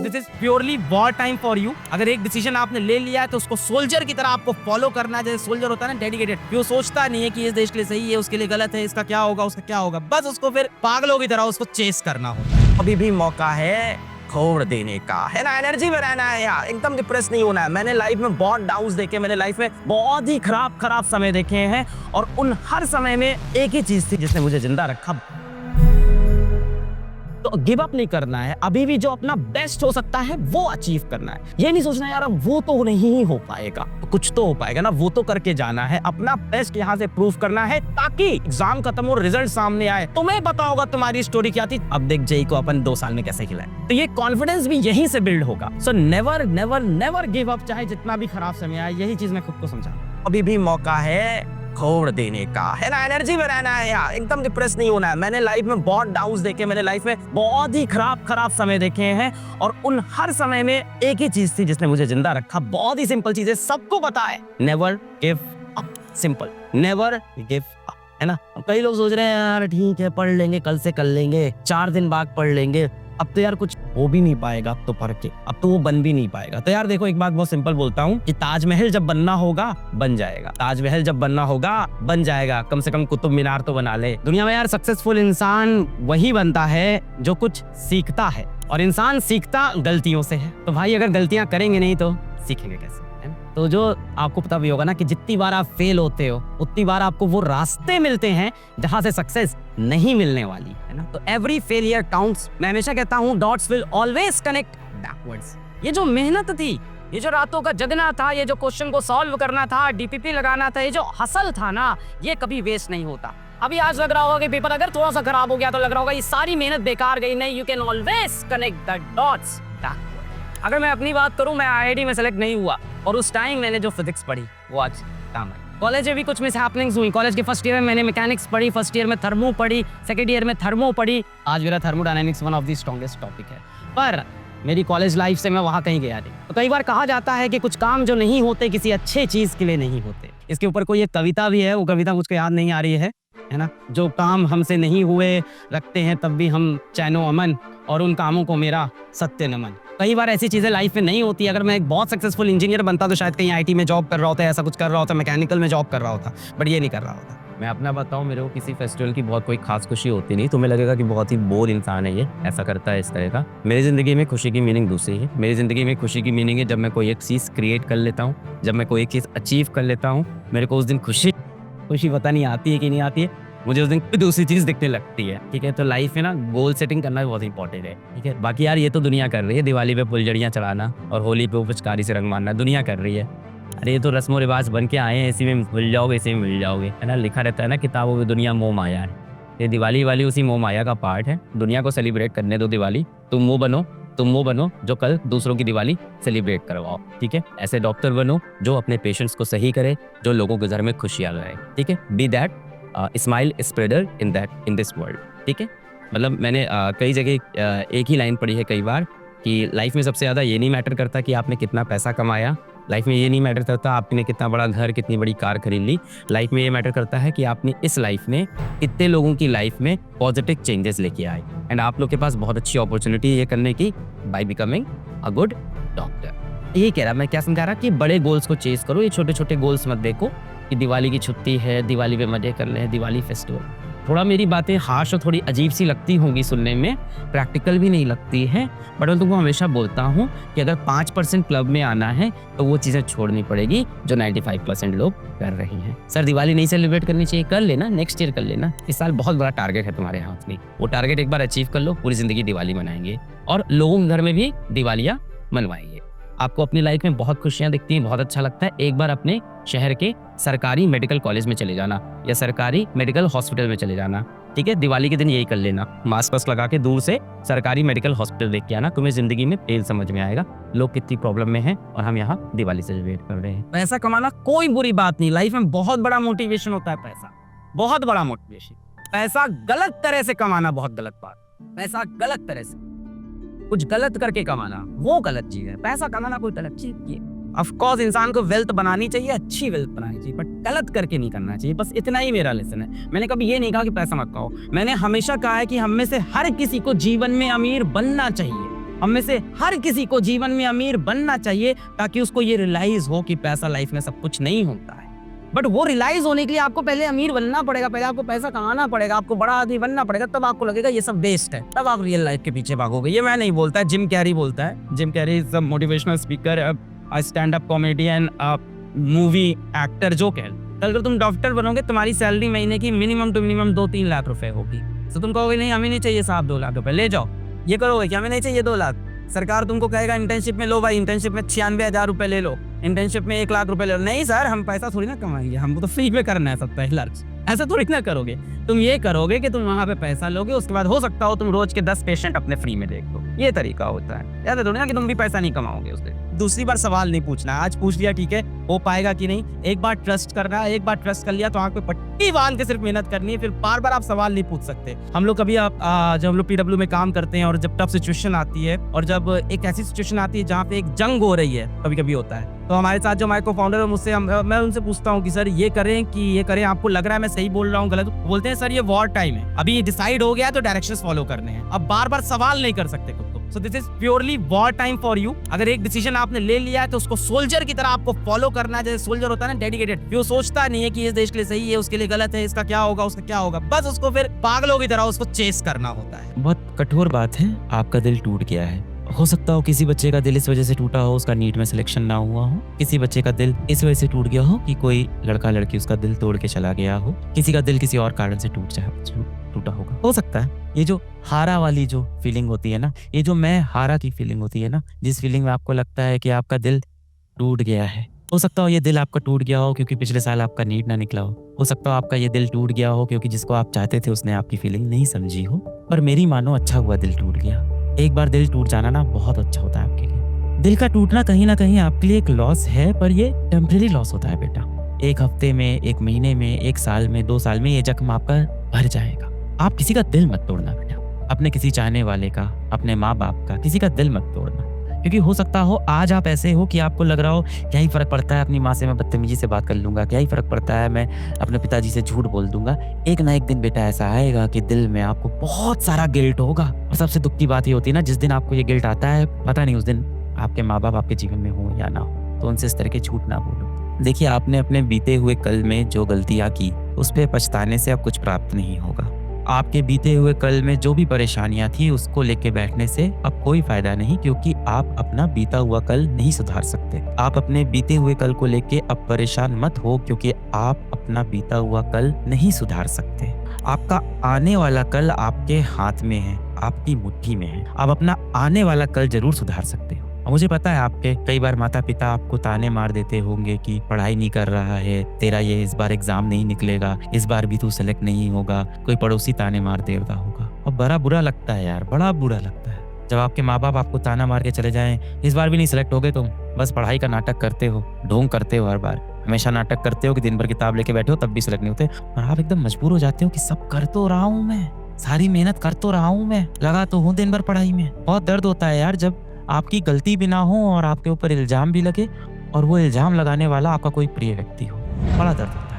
This is purely war time for you. अगर एक decision आपने ले लिया है तो उसको सोल्जर की तरह आपको फॉलो करना है, जैसे सोल्जर होता है ना, डेडिकेटेड। वो सोचता नहीं है कि इस देश के लिए सही है, उसके लिए गलत है, इसका क्या होगा, उसका क्या होगा, बस उसको फिर पागलों की तरह उसको चेस करना होता है। अभी भी मौका है छोड़ देने का, है ना, एनर्जी में रहना है यार, एकदम डिप्रेस नहीं होना है। मैंने लाइफ में बहुत डाउन्स देखे, मैंने लाइफ में बहुत ही खराब समय देखे हैं, और उन हर समय में एक ही चीज थी जिसने मुझे जिंदा रखा। तो गिव अप नहीं करना है, अभी भी जो अपना बेस्ट हो सकता है वो अचीव करना है। ये नहीं सोचना यार वो तो नहीं हो पाएगा, कुछ तो हो पाएगा ना, वो तो करके जाना है, अपना बेस्ट यहाँ से प्रूव करना है, ताकि एग्जाम खत्म हो, रिजल्ट सामने आए, तुम्हें पता होगा तुम्हारी स्टोरी क्या थी। अब देख जेई को अपन 2 साल में कैसे खिलाए, तो ये कॉन्फिडेंस भी यहीं से बिल्ड होगा। So never never never give up, चाहे जितना भी खराब समय आए। यही चीज मैं खुद को समझा, अभी भी मौका है छोड़ देने का, है ना, एनर्जी में रहना है यार, एकदम डिप्रेस नहीं होना है। मैंने लाइफ में बहुत डाउन्स देखे, मैंने लाइफ में बहुत ही खराब समय देखे हैं, और उन हर समय में एक ही चीज थी जिसने मुझे जिंदा रखा। बहुत ही सिंपल चीज है, सबको पता है, never give up, simple, never give up, है ना। कई लोग सोच रहे हैं यार ठीक है पढ़ लेंगे, कल से कर लेंगे, 4 दिन बाद पढ़ लेंगे, अब तो यार कुछ हो भी नहीं पाएगा, अब तो पढ़ के अब तो वो बन भी नहीं पाएगा। तो यार देखो, एक बात बहुत सिंपल बोलता हूँ कि ताजमहल जब बनना होगा बन जाएगा, ताजमहल जब बनना होगा बन जाएगा, कम से कम कुतुब मीनार तो बना ले। दुनिया में यार सक्सेसफुल इंसान वही बनता है जो कुछ सीखता है, और इंसान सीखता गलतियों से है। तो भाई अगर गलतियां करेंगे नहीं तो सीखेंगे कैसे, है ना? तो जो आपको पता भी होगा ना कि जितनी बार आप फेल होते हो उतनी बार आपको वो रास्ते मिलते हैं जहां से सक्सेस नहीं मिलने वाली, है ना। तो एवरी फेलियर काउंट्स। मैं हमेशा कहता हूँ dots will always connect backwards. ये जो मेहनत थी, ये जो रातों का जगना था, ये जो क्वेश्चन को सॉल्व करना था, डीपीपी लगाना था, ये जो हसल था ना, ये कभी वेस्ट नहीं होता। अभी आज लग रहा होगा कि पेपर अगर थोड़ा सा खराब हो गया तो लग रहा होगा ये सारी मेहनत बेकार गई। नहीं, you can always connect the dots backward. अगर मैं अपनी बात करूं, मैं आईआईटी में सेलेक्ट नहीं हुआ, और उस टाइम मैंने जो फिजिक्स पढ़ी वो आज काम आई। कॉलेज में भी कुछ मिसहैपनिंग्स हुई। कॉलेज के फर्स्ट ईयर में मैंने मैकेनिक्स पढ़ी, फर्स्ट ईयर में थर्मो पढ़ी, सेकंड ईयर में थर्मो पढ़ी। आज मेरा thermodynamics one of the strongest topic है, पर मेरी कॉलेज लाइफ से मैं वहाँ कहीं गया नहीं। तो कई बार कहा जाता है कि कुछ काम जो नहीं होते किसी अच्छे चीज के लिए नहीं होते। इसके ऊपर कोई एक कविता भी है, वो कविता मुझको याद नहीं आ रही है ना। जो काम हमसे नहीं हुए रखते हैं तब भी हम चैनो अमन, और उन कामों को मेरा सत्य नमन। कई बार ऐसी चीजें लाइफ में नहीं होती। अगर मैं एक बहुत सक्सेसफुल इंजीनियर बनता तो शायद कहीं आईटी में जॉब कर रहा होता, ऐसा कुछ कर रहा होता, मैकेनिकल में जॉब कर रहा होता, बट ये नहीं कर रहा होता। मैं अपना बताऊं, मेरे को किसी फेस्टिवल की बहुत कोई खास खुशी होती नहीं। तुम्हें लगेगा कि बहुत ही बोर इंसान है ये, ऐसा करता है इस तरह का। मेरी जिंदगी में खुशी की मीनिंग दूसरी है। मेरी जिंदगी में खुशी की मीनिंग है जब मैं कोई एक चीज क्रिएट कर लेता हूँ, जब मैं कोई एक चीज अचीव कर लेता हूँ, मेरे को उस दिन खुशी पता नहीं आती है कि नहीं आती है, मुझे उस दिन कोई दूसरी चीज दिखने लगती है। ठीक है, तो लाइफ में ना गोल सेटिंग करना भी बहुत इंपॉर्टेंट है। ठीक है, बाकी यार ये तो दुनिया कर रही है, दिवाली पे फुलझड़ियाँ चढ़ाना और होली पे पिचकारी से रंग मारना दुनिया कर रही है। अरे ये तो रस्म रिवाज बन के आए हैं, इसी में भूल जाओगे, इसी में मिल जाओगे, है ना। लिखा रहता है ना किताबों में, दुनिया मोह माया है। ये दिवाली वाली उसी मोह माया का पार्ट है। दुनिया को सेलिब्रेट करने दो दिवाली। तुम वो बनो जो कल दूसरों की दिवाली सेलिब्रेट करवाओ। ठीक है, ऐसे डॉक्टर बनो जो अपने पेशेंट्स को सही करे, जो लोगों के घर में खुशियाँ लाए। ठीक है, be that smile spreader in this world. ठीक है, मतलब मैंने कई जगह एक ही लाइन पढ़ी है कई बार कि लाइफ में सबसे ज़्यादा ये नहीं मैटर करता कि आपने कितना पैसा कमाया, लाइफ में ये नहीं मैटर करता आपने कितना बड़ा घर, कितनी बड़ी कार खरीद ली। लाइफ में ये मैटर करता है कि आपने इस लाइफ में कितने लोगों की लाइफ में पॉजिटिव चेंजेस लेके आए। एंड आप लोग के पास बहुत अच्छी अपॉर्चुनिटी है ये करने की, by becoming a good doctor. ये कह रहा, मैं क्या समझा रहा कि बड़े गोल्स को चेस करो, ये छोटे छोटे गोल्स मत देखो कि दिवाली की छुट्टी है, दिवाली पे मजे कर ले, दिवाली फेस्टिवल। थोड़ा मेरी बातें हार्श और थोड़ी अजीब सी लगती होंगी सुनने में, प्रैक्टिकल भी नहीं लगती है, बट मैं तुमको हमेशा बोलता हूँ कि अगर 5% क्लब में आना है तो वो चीज़ें छोड़नी पड़ेगी जो 95% लोग कर रही हैं। सर दिवाली नहीं सेलिब्रेट करनी चाहिए, कर लेना, नेक्स्ट ईयर कर लेना। इस साल बहुत बड़ा टारगेट है तुम्हारे हाथ में, वो टारगेट एक बार अचीव कर लो, पूरी जिंदगी दिवाली मनाएंगे और लोगों के घर में भी दिवालियाँ मनवाएंगे। आपको अपनी लाइफ में बहुत खुशियां दिखती हैं, बहुत अच्छा लगता है, एक बार अपने शहर के सरकारी मेडिकल कॉलेज में चले जाना या सरकारी मेडिकल हॉस्पिटल में चले जाना। ठीक है, दिवाली के दिन यही कर लेना, मास्क वास्क लगा के दूर से सरकारी मेडिकल हॉस्पिटल देख के आना, तुम्हें जिंदगी में तेल समझ में आएगा लोग कितनी प्रॉब्लम में हैं और हम यहाँ दिवाली सेलिब्रेट कर रहे हैं। पैसा कमाना कोई बुरी बात नहीं, लाइफ में बहुत बड़ा मोटिवेशन होता है पैसा, बहुत बड़ा मोटिवेशन। पैसा गलत तरह से कमाना बहुत गलत बात, पैसा गलत तरह से कुछ गलत करके कमाना वो गलत चीज है। पैसा कमाना कोई गलत चीज है। ऑफ कोर्स इंसान को वेल्थ बनानी चाहिए, अच्छी वेल्थ बनानी चाहिए, बट गलत करके नहीं करना चाहिए। बस इतना ही मेरा लेसन है। मैंने कभी ये नहीं कहा कि पैसा मत खाओ, मैंने हमेशा कहा है कि हम में से हर किसी को जीवन में अमीर बनना चाहिए। हम में से हर किसी को जीवन में अमीर बनना चाहिए ताकि उसको ये रियलाइज हो कि पैसा लाइफ में सब कुछ नहीं होता है। बट वो रियलाइज होने के लिए आपको पहले अमीर बनना पड़ेगा, पहले आपको पैसा कमाना पड़ेगा, आपको बड़ा आदमी बनना पड़ेगा, तब आपको लगेगा ये सब वेस्ट है, तब आप रियल लाइफ के पीछे भागोगे। ये मैं नहीं बोलता है, जिम कैरी बोलता है। Jim Carrey is a motivational speaker, stand up comedian, movie actor. जो कह अगर तुम डॉक्टर बनोगे तुम्हारी सैलरी महीने की मिनिमम टू मिनिमम 2-3 लाख रुपए होगी, तो तुम कहोगे नहीं हमें नहीं चाहिए साहब 2 लाख रुपए, ले जाओ। ये करोगे कि हमें नहीं चाहिए 2 लाख। सरकार तुमको कहेगा इंटर्नशिप में लो भाई, इंटर्नशिप में 96,000 रुपए ले लो, इंटर्नशिप में 1 लाख रुपए ले लो। नहीं सर, हम पैसा थोड़ी ना कमाएंगे, हमको तो फ्री में करना है सब पहला। ऐसा थोड़ी ना करोगे। तुम ये करोगे कि तुम वहां पे पैसा लोगे, उसके बाद हो सकता हो तुम रोज के 10 पेशेंट अपने फ्री में देख लो। ये तरीका होता है। याद थोड़ी ना कि तुम भी पैसा नहीं कमाओगे उससे। दूसरी बार सवाल नहीं पूछना, आज पूछ लिया ठीक है, हो पाएगा कि नहीं। एक बार ट्रस्ट करना है, एक बार ट्रस्ट कर लिया तो आंख पे पट्टी बांध के सिर्फ मेहनत करनी है, फिर बार बार आप सवाल नहीं पूछ सकते। हम लोग कभी जब हम लोग PW में काम करते हैं और जब टफ सिचुएशन आती है और जब एक ऐसी सिचुएशन आती है जहाँ पे एक जंग हो रही है, कभी कभी होता है, तो हमारे साथ जो हमारे को फाउंडर है मुझसे मैं उनसे पूछता हूँ कि सर ये करें कि ये करें, आपको लग रहा है मैं सही बोल रहा हूँ गलत? बोलते हैं सर ये वॉर टाइम है, अभी डिसाइड हो गया है तो डायरेक्शंस फॉलो करने हैं, अब बार बार सवाल नहीं कर सकते खुद को। So this is purely war time for you. अगर एक डिसीजन आपने ले लिया है तो उसको सोल्जर की तरह आपको फॉलो करना है, जैसे सोल्जर होता है ना डेडिकेटेड। वो सोचता नहीं है कि इस देश के लिए सही है, उसके लिए गलत है, इसका क्या होगा, उसका क्या होगा, बस उसको फिर पागलों की तरह उसको चेस करना होता है। बहुत कठोर बात है, आपका दिल टूट गया है। हो सकता हो किसी बच्चे का दिल इस वजह से टूटा हो, उसका नीट में सिलेक्शन ना हुआ हो। किसी बच्चे का दिल इस वजह से टूट गया हो कि कोई लड़का लड़की उसका दिल तोड़ के चला गया हो। किसी का दिल किसी और कारण से टूटा होगा। हो सकता है ये जो हारा वाली जो फीलिंग होती है ना, ये जो मैं हारा की फीलिंग होती है ना, जिस फीलिंग में आपको लगता है कि आपका दिल टूट गया है, हो सकता हो ये दिल आपका टूट गया हो क्योंकि पिछले साल आपका नीट ना निकला हो सकता हो आपका ये दिल टूट गया हो क्योंकि जिसको आप चाहते थे उसने आपकी फीलिंग नहीं समझी हो। पर मेरी मानो अच्छा हुआ दिल टूट गया। एक बार दिल टूट जाना ना बहुत अच्छा होता है आपके लिए। दिल का टूटना कहीं ना कहीं आपके लिए एक लॉस है, पर ये टेम्परेरी लॉस होता है बेटा। 1 हफ्ते में, 1 महीने में, 1 साल में, 2 साल में ये जख्म आपका भर जाएगा। आप किसी का दिल मत तोड़ना बेटा, अपने किसी चाहने वाले का, अपने माँ बाप का, किसी का दिल मत तोड़ना। क्योंकि हो सकता हो आज आप ऐसे हो कि आपको लग रहा हो क्या ही फर्क पड़ता है, अपनी माँ से मैं बदतमीजी से बात कर लूंगा, क्या ही फर्क पड़ता है, मैं अपने पिताजी से झूठ बोल दूंगा। एक ना एक दिन बेटा ऐसा आएगा कि दिल में आपको बहुत सारा गिल्ट होगा। और सबसे दुख की बात ये होती है ना, जिस दिन आपको ये गिल्ट आता है, पता नहीं उस दिन आपके माँ बाप आपके जीवन में हो या ना हो, तो उनसे इस तरह के झूठ ना बोलो। देखिए, आपने अपने बीते हुए कल में जो गलतियां की उस पर पछताने से अब कुछ प्राप्त नहीं होगा। आपके बीते हुए कल में जो भी परेशानियां थी उसको लेके बैठने से अब कोई फायदा नहीं, क्योंकि आप अपना बीता हुआ कल नहीं सुधार सकते। आप अपने बीते हुए कल को लेके अब परेशान मत हो, क्योंकि आप अपना बीता हुआ कल नहीं सुधार सकते। आपका आने वाला कल आपके हाथ में है, आपकी मुट्ठी में है। आप अपना आने वाला कल जरूर सुधार सकते हो। मुझे पता है आपके कई बार माता पिता आपको ताने मार देते होंगे कि पढ़ाई नहीं कर रहा है, तेरा ये इस बार एग्जाम नहीं निकलेगा, इस बार भी तू सेलेक्ट नहीं होगा, कोई पड़ोसी ताने मार देता होगा। और बड़ा बुरा लगता है यार, बड़ा बुरा लगता है जब आपके माँ बाप आपको ताना मार के चले जाएं, इस बार भी नहीं सिलेक्ट होगे तुम, बस पढ़ाई का नाटक करते हो, ढोंग करते हो, हर बार हमेशा नाटक करते हो कि दिन भर किताब लेके बैठे हो तब भी सिलेक्ट नहीं होते। और आप एकदम मजबूर हो जाते हो कि सब कर तो रहा हूँ मैं, सारी मेहनत कर तो रहा हूँ मैं, लगा तो हूँ दिन भर पढ़ाई में। बहुत दर्द होता है यार जब आपकी गलती भी ना हो और आपके ऊपर इल्जाम भी लगे और वो इल्जाम लगाने वाला आपका कोई प्रिय व्यक्ति हो, बड़ा दर्द होता है।